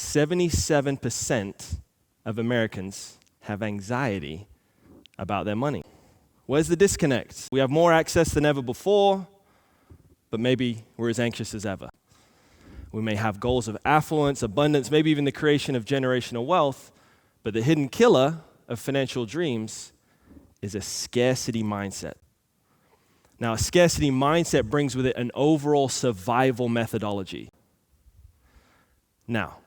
77% of Americans have anxiety about their money. Where's the disconnect? We have more access than ever before, but maybe we're as anxious as ever. We may have goals of affluence, abundance, maybe even the creation of generational wealth, but the hidden killer of financial dreams is a scarcity mindset. Now, a scarcity mindset brings with it an overall survival methodology. Now,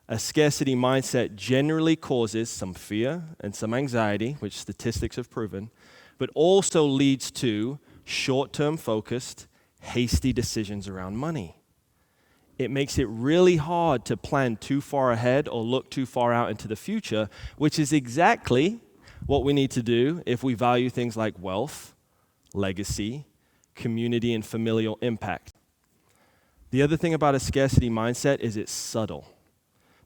a scarcity mindset generally causes some fear and some anxiety, which statistics have proven, but also leads to short-term focused, hasty decisions around money. It makes it really hard to plan too far ahead or look too far out into the future, which is exactly what we need to do if we value things like wealth, legacy, community, and familial impact. The other thing about a scarcity mindset is it's subtle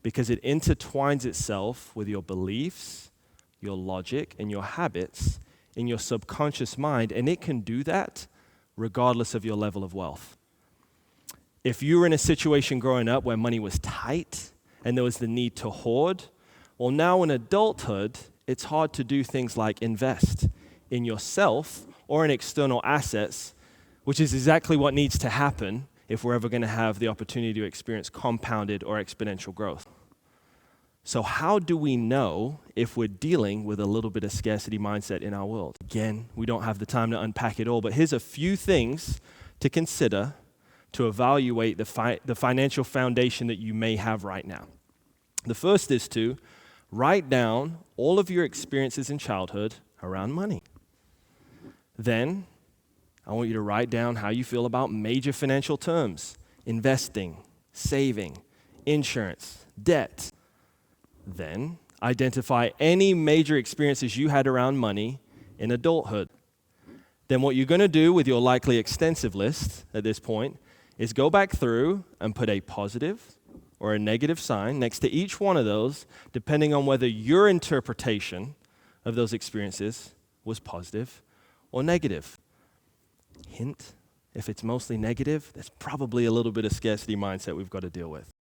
because it intertwines itself with your beliefs, your logic, and your habits in your subconscious mind, and it can do that regardless of your level of wealth. If you were in a situation growing up where money was tight and there was the need to hoard, well, now in adulthood, it's hard to do things like invest in yourself or in external assets, which is exactly what needs to happen if we're ever going to have the opportunity to experience compounded or exponential growth. So how do we know if we're dealing with a little bit of scarcity mindset in our world? Again, we don't have the time to unpack it all, but here's a few things to consider to evaluate the financial foundation that you may have right now. The first is to write down all of your experiences in childhood around money. Then, I want you to write down how you feel about major financial terms: investing, saving, insurance, debt. Then, identify any major experiences you had around money in adulthood. Then what you're going to do with your likely extensive list at this point is go back through and put a positive or a negative sign next to each one of those, depending on whether your interpretation of those experiences was positive or negative. Hint, if it's mostly negative, there's probably a little bit of scarcity mindset we've got to deal with.